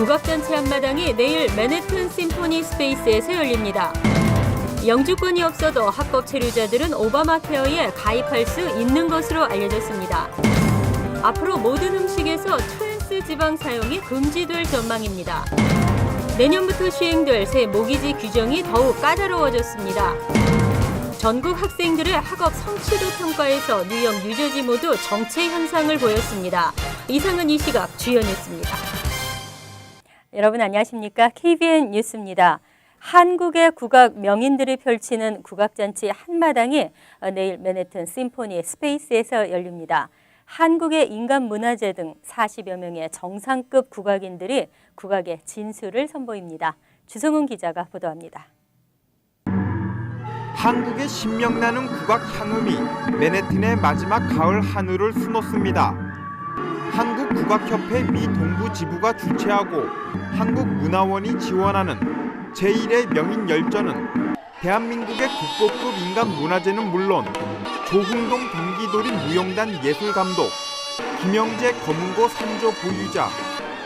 국악잔치 한마당이 내일 맨해튼 심포니 스페이스에서 열립니다. 영주권이 없어도 합법 체류자들은 오바마 케어에 가입할 수 있는 것으로 알려졌습니다. 앞으로 모든 음식에서 트랜스 지방 사용이 금지될 전망입니다. 내년부터 시행될 새 모기지 규정이 더욱 까다로워졌습니다. 전국 학생들의 학업 성취도 평가에서 뉴욕, 뉴저지 모두 정체 현상을 보였습니다. 이상은 이 시각 주연했습니다. 여러분 안녕하십니까? KBN 뉴스입니다. 한국의 국악 명인들이 펼치는 국악잔치 한마당이 내일 맨해튼 심포니 스페이스에서 열립니다. 한국의 인간문화재 등 40여 명의 정상급 국악인들이 국악의 진수를 선보입니다. 주성훈 기자가 보도합니다. 한국의 신명나는 국악 향음이 맨해튼의 마지막 가을 하늘을 수놓습니다. 한국국악협회 미 동부 지부가 주최하고 한국문화원이 지원하는 제1의 명인 열전은 대한민국의 국보급 인간문화재는 물론 조흥동 경기도립 무용단 예술감독, 김영재 검은고 산조 보유자,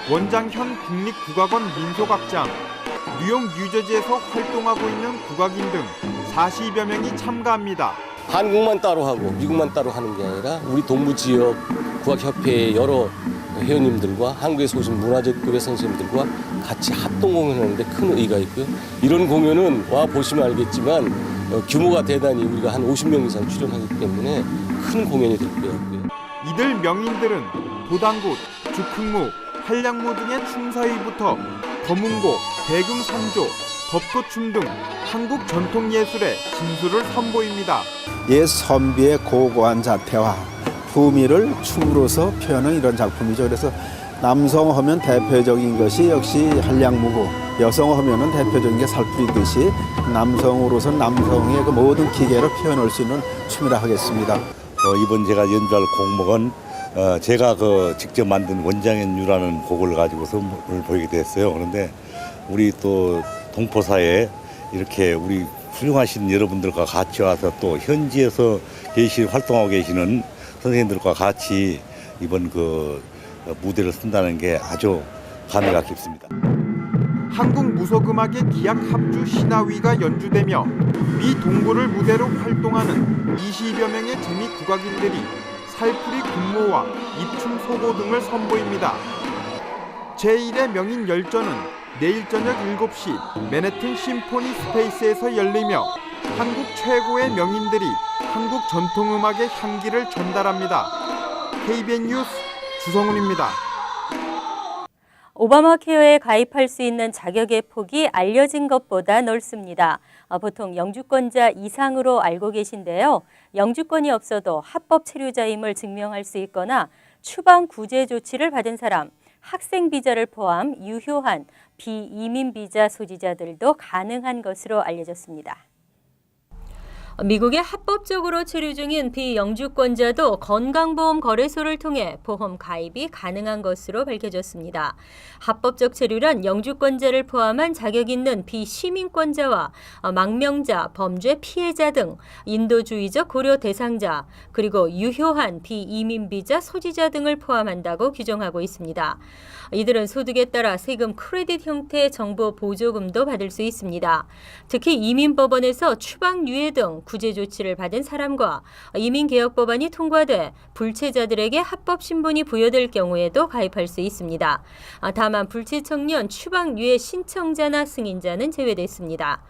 원장현 국립국악원 민속악장, 뉴욕 뉴저지에서 활동하고 있는 국악인 등 40여 명이 참가합니다. 한국만 따로 하고 미국만 따로 하는 게 아니라 우리 동부 지역 국악협회의 여러 회원님들과 한국에서 오신 문화재급의 선생님들과 같이 합동 공연하는데 큰 의의가 있고요. 이런 공연은 와 보시면 알겠지만 규모가 대단히 우리가 한 50명 이상 출연하기 때문에 큰 공연이 될 거고요. 이들 명인들은 도당굿, 죽흥무, 한량무 등의 춤사위부터 거문고, 대금산조, 법도춤 등 한국 전통예술의 진수를 선보입니다. 옛 선비의 고고한 자태와 품위를 춤으로서 표현한 이런 작품이죠. 그래서 남성 하면 대표적인 것이 역시 한량무고 여성 하면은 대표적인 게 살풀이듯이 남성으로서 남성의 그 모든 기계를 표현할 수 있는 춤이라 하겠습니다. 이번 제가 연주할 곡목은 제가 직접 만든 원장연유라는 곡을 가지고서 보이게 됐어요. 그런데 우리 또 동포사에 이렇게 우리 훌륭하신 여러분들과 같이 와서 또 현지에서 활동하고 계시는 선생님들과 같이 이번 무대를 쓴다는 게 아주 감회가 깊습니다. 한국 무속음악의 기악 합주 신화위가 연주되며 미 동부를 무대로 활동하는 20여 명의 재미 국악인들이 살풀이 군무와 입춤 소고 등을 선보입니다. 제1의 명인 열전은 내일 저녁 7시 맨해튼 심포니 스페이스에서 열리며 한국 최고의 명인들이 한국 전통음악의 향기를 전달합니다. KBN 뉴스 주성훈입니다. 오바마 케어에 가입할 수 있는 자격의 폭이 알려진 것보다 넓습니다. 보통 영주권자 이상으로 알고 계신데요. 영주권이 없어도 합법 체류자임을 증명할 수 있거나 추방 구제 조치를 받은 사람, 학생 비자를 포함 유효한 비이민 비자 소지자들도 가능한 것으로 알려졌습니다. 미국에 합법적으로 체류 중인 비영주권자도 건강보험 거래소를 통해 보험 가입이 가능한 것으로 밝혀졌습니다. 합법적 체류란 영주권자를 포함한 자격 있는 비시민권자와 망명자, 범죄 피해자 등 인도주의적 고려 대상자, 그리고 유효한 비이민 비자 소지자 등을 포함한다고 규정하고 있습니다. 이들은 소득에 따라 세금 크레딧 형태의 정보 보조금도 받을 수 있습니다. 특히 이민법원에서 추방 유예 등 구제 조치를 받은 사람과 이민개혁법안이 통과돼 불체자들에게 합법 신분이 부여될 경우에도 가입할 수 있습니다. 다만 불체청년 추방 유예 신청자나 승인자는 제외됐습니다.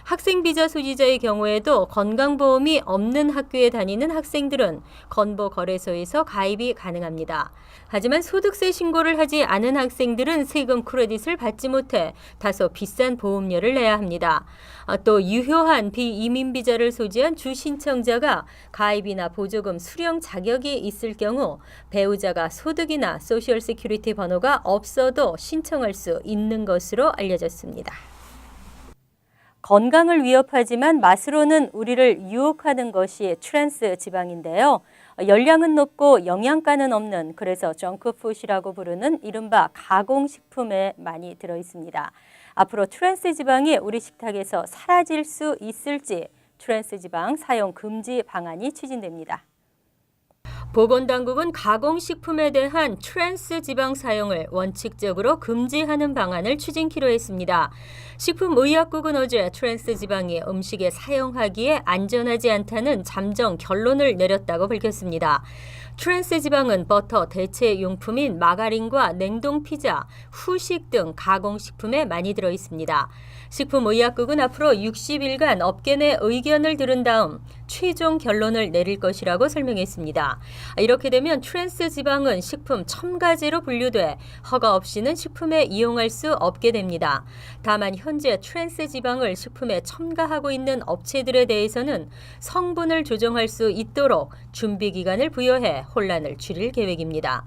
학생 비자 소지자의 경우에도 건강보험이 없는 학교에 다니는 학생들은 건보거래소에서 가입이 가능합니다. 하지만 소득세 신고를 하지 않은 학생들은 세금 크레딧을 받지 못해 다소 비싼 보험료를 내야 합니다. 또 유효한 비이민 비자를 소지한 주 신청자가 가입이나 보조금 수령 자격이 있을 경우 배우자가 소득이나 소셜 시큐리티 번호가 없어도 신청할 수 있는 것으로 알려졌습니다. 건강을 위협하지만 맛으로는 우리를 유혹하는 것이 트랜스 지방인데요. 열량은 높고 영양가는 없는, 그래서 정크푸드라고 부르는 이른바 가공식품에 많이 들어있습니다. 앞으로 트랜스 지방이 우리 식탁에서 사라질 수 있을지 트랜스 지방 사용 금지 방안이 추진됩니다. 보건당국은 가공식품에 대한 트랜스 지방 사용을 원칙적으로 금지하는 방안을 추진키로 했습니다. 식품의약국은 어제 트랜스 지방이 음식에 사용하기에 안전하지 않다는 잠정 결론을 내렸다고 밝혔습니다. 트랜스 지방은 버터 대체 용품인 마가린과 냉동 피자, 후식 등 가공식품에 많이 들어 있습니다. 식품의약국은 앞으로 60일간 업계 내 의견을 들은 다음 최종 결론을 내릴 것이라고 설명했습니다. 이렇게 되면 트랜스 지방은 식품 첨가제로 분류돼 허가 없이는 식품에 이용할 수 없게 됩니다. 다만 현재 트랜스 지방을 식품에 첨가하고 있는 업체들에 대해서는 성분을 조정할 수 있도록 준비 기간을 부여해 혼란을 줄일 계획입니다.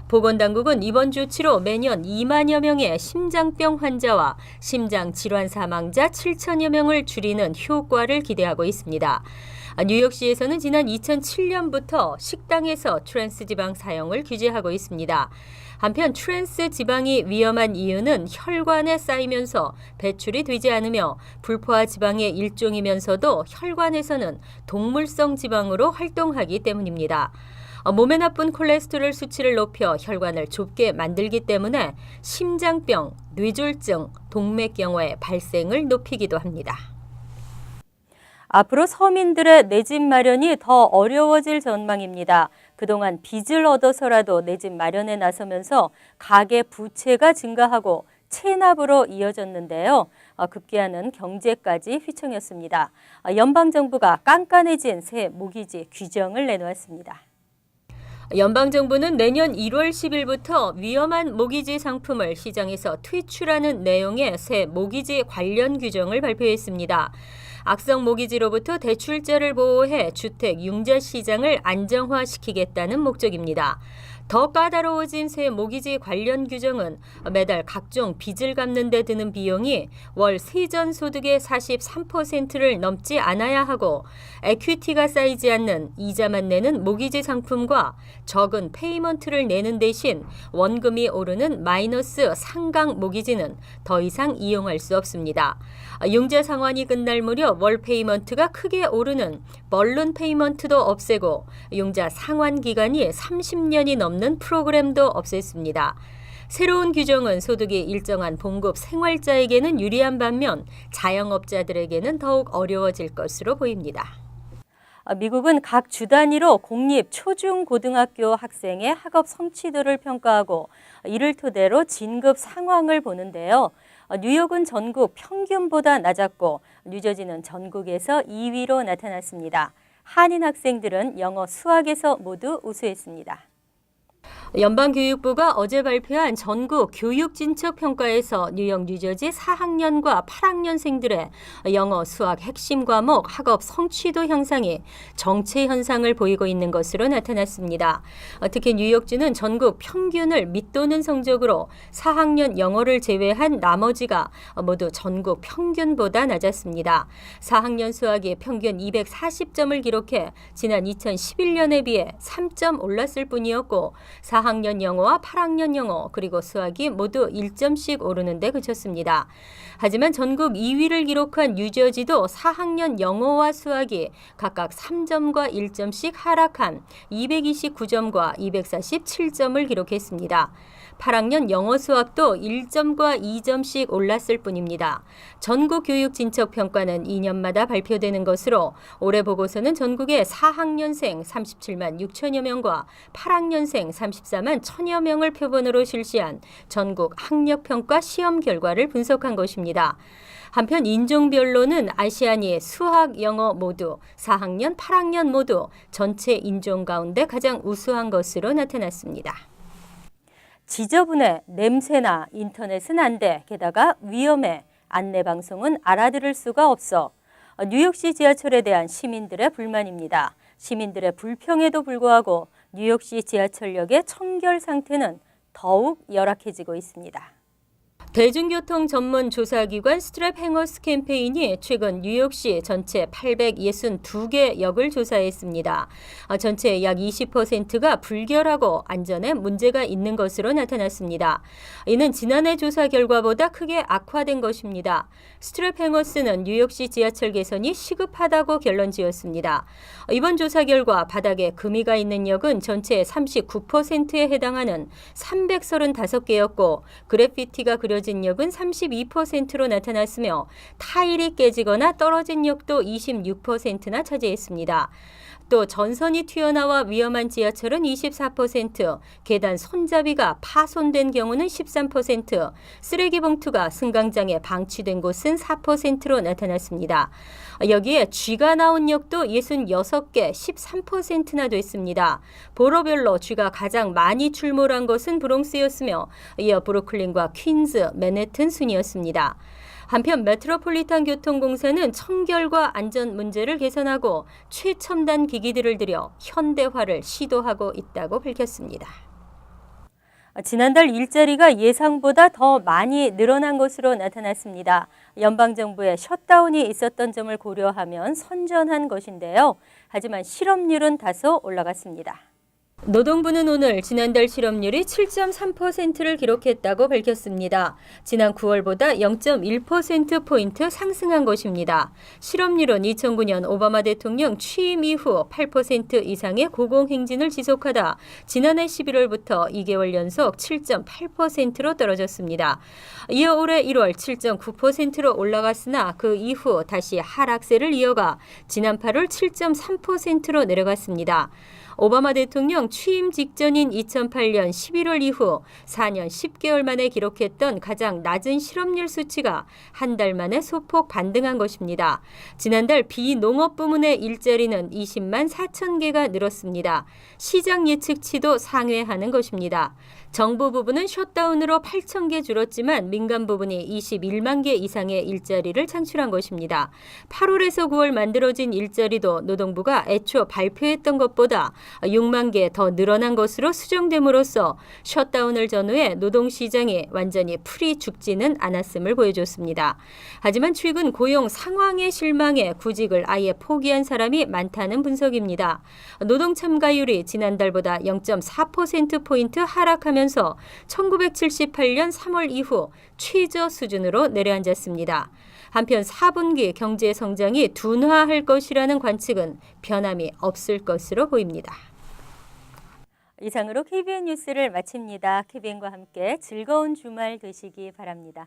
보건당국은 이번 조치로 매년 2만여 명의 심장병 환자와 심장질환 사망자 7천여 명을 줄이는 효과를 기대하고 있습니다. 뉴욕시에서는 지난 2007년부터 식당에서 트랜스 지방 사용을 규제하고 있습니다. 한편 트랜스 지방이 위험한 이유는 혈관에 쌓이면서 배출이 되지 않으며 불포화 지방의 일종이면서도 혈관에서는 동물성 지방으로 활동하기 때문입니다. 몸에 나쁜 콜레스테롤 수치를 높여 혈관을 좁게 만들기 때문에 심장병, 뇌졸중, 동맥경화의 발생을 높이기도 합니다. 앞으로 서민들의 내 집 마련이 더 어려워질 전망입니다. 그동안 빚을 얻어서라도 내 집 마련에 나서면서 가계 부채가 증가하고 체납으로 이어졌는데요. 급기야는 경제까지 휘청였습니다. 연방정부가 깐깐해진 새 모기지 규정을 내놓았습니다. 연방정부는 내년 1월 10일부터 위험한 모기지 상품을 시장에서 퇴출하는 내용의 새 모기지 관련 규정을 발표했습니다. 악성 모기지로부터 대출자를 보호해 주택 융자 시장을 안정화시키겠다는 목적입니다. 더 까다로워진 새 모기지 관련 규정은 매달 각종 빚을 갚는 데 드는 비용이 월 세전 소득의 43%를 넘지 않아야 하고 에퀴티가 쌓이지 않는 이자만 내는 모기지 상품과 적은 페이먼트를 내는 대신 원금이 오르는 마이너스 상각 모기지는 더 이상 이용할 수 없습니다. 융자 상환이 끝날 무렵 월 페이먼트가 크게 오르는 벌룬 페이먼트도 없애고 융자 상환 기간이 30년이 넘는 프로그램도 없앴습니다. 새로운 규정은 소득이 일정한 봉급 생활자에게는 유리한 반면 자영업자들에게는 더욱 어려워질 것으로 보입니다. 미국은 각 주 단위로 공립 초중고등학교 학생의 학업 성취도를 평가하고 이를 토대로 진급 상황을 보는데요. 뉴욕은 전국 평균보다 낮았고 뉴저지는 전국에서 2위로 나타났습니다. 한인 학생들은 영어, 수학에서 모두 우수했습니다. 연방교육부가 어제 발표한 전국 교육진척평가에서 뉴욕, 뉴저지 4학년과 8학년생들의 영어, 수학 핵심 과목 학업 성취도 향상이 정체 현상을 보이고 있는 것으로 나타났습니다. 특히 뉴욕주는 전국 평균을 밑도는 성적으로 4학년 영어를 제외한 나머지가 모두 전국 평균보다 낮았습니다. 4학년 수학이 평균 240점을 기록해 지난 2011년에 비해 3점 올랐을 뿐이었고 4학년 영어와 8학년 영어 그리고 수학이 모두 1점씩 오르는 데 그쳤습니다. 하지만 전국 2위를 기록한 뉴저지도 4학년 영어와 수학이 각각 3점과 1점씩 하락한 229점과 247점을 기록했습니다. 8학년 영어 수학도 1점과 2점씩 올랐을 뿐입니다. 전국 교육 진척 평가는 2년마다 발표되는 것으로 올해 보고서는 전국의 4학년생 37만 6천여 명과 8학년생 34만 1천여 명을 표본으로 실시한 전국 학력평가 시험 결과를 분석한 것입니다. 한편 인종별로는 아시안이 수학, 영어 모두 4학년, 8학년 모두 전체 인종 가운데 가장 우수한 것으로 나타났습니다. 지저분해, 냄새나, 인터넷은 안 돼, 게다가 위험해, 안내방송은 알아들을 수가 없어. 뉴욕시 지하철에 대한 시민들의 불만입니다. 시민들의 불평에도 불구하고 뉴욕시 지하철역의 청결 상태는 더욱 열악해지고 있습니다. 대중교통 전문 조사기관 스트랩행어스 캠페인이 최근 뉴욕시 전체 862개 역을 조사했습니다. 전체의 약 20%가 불결하고 안전에 문제가 있는 것으로 나타났습니다. 이는 지난해 조사 결과보다 크게 악화된 것입니다. 스트랩행어스는 뉴욕시 지하철 개선이 시급하다고 결론지었습니다. 이번 조사 결과 바닥에 금이가 있는 역은 전체의 39%에 해당하는 335개였고 그래피티가 그려진 역은 32%로 나타났으며 타일이 깨지거나 떨어진 역도 26%나 차지했습니다. 또 전선이 튀어나와 위험한 지하철은 24%, 계단 손잡이가 파손된 경우는 13%, 쓰레기 봉투가 승강장에 방치된 곳은 4%로 나타났습니다. 여기에 쥐가 나온 역도 66개, 13%나 됐습니다. 보로별로 쥐가 가장 많이 출몰한 것은 브롱스였으며 이어 브루클린과 퀸즈, 맨해튼 순이었습니다. 한편 메트로폴리탄 교통공사는 청결과 안전 문제를 개선하고 최첨단 기기들을 들여 현대화를 시도하고 있다고 밝혔습니다. 지난달 일자리가 예상보다 더 많이 늘어난 것으로 나타났습니다. 연방정부의 셧다운이 있었던 점을 고려하면 선전한 것인데요. 하지만 실업률은 다소 올라갔습니다. 노동부는 오늘 지난달 실업률이 7.3%를 기록했다고 밝혔습니다. 지난 9월보다 0.1%포인트 상승한 것입니다. 실업률은 2009년 오바마 대통령 취임 이후 8% 이상의 고공행진을 지속하다 지난해 11월부터 2개월 연속 7.8%로 떨어졌습니다. 이어 올해 1월 7.9%로 올라갔으나 그 이후 다시 하락세를 이어가 지난 8월 7.3%로 내려갔습니다. 오바마 대통령 취임 직전인 2008년 11월 이후 4년 10개월 만에 기록했던 가장 낮은 실업률 수치가 한 달 만에 소폭 반등한 것입니다. 지난달 비농업 부문의 일자리는 20만 4천 개가 늘었습니다. 시장 예측치도 상회하는 것입니다. 정부 부분은 셧다운으로 8천 개 줄었지만 민간 부분이 21만 개 이상의 일자리를 창출한 것입니다. 8월에서 9월 만들어진 일자리도 노동부가 애초 발표했던 것보다 6만 개 더 늘어난 것으로 수정됨으로써 셧다운을 전후해 노동시장이 완전히 풀이 죽지는 않았음을 보여줬습니다. 하지만 최근 고용 상황에 실망해 구직을 아예 포기한 사람이 많다는 분석입니다. 노동 참가율이 지난달보다 0.4%포인트 하락하면서 1978년 3월 이후 최저 수준으로 내려앉았습니다. 한편 4분기 경제 성장이 둔화할 것이라는 관측은 변함이 없을 것으로 보입니다. 이상으로 KBN 뉴스를 마칩니다. KBN과 함께 즐거운 주말 되시기 바랍니다.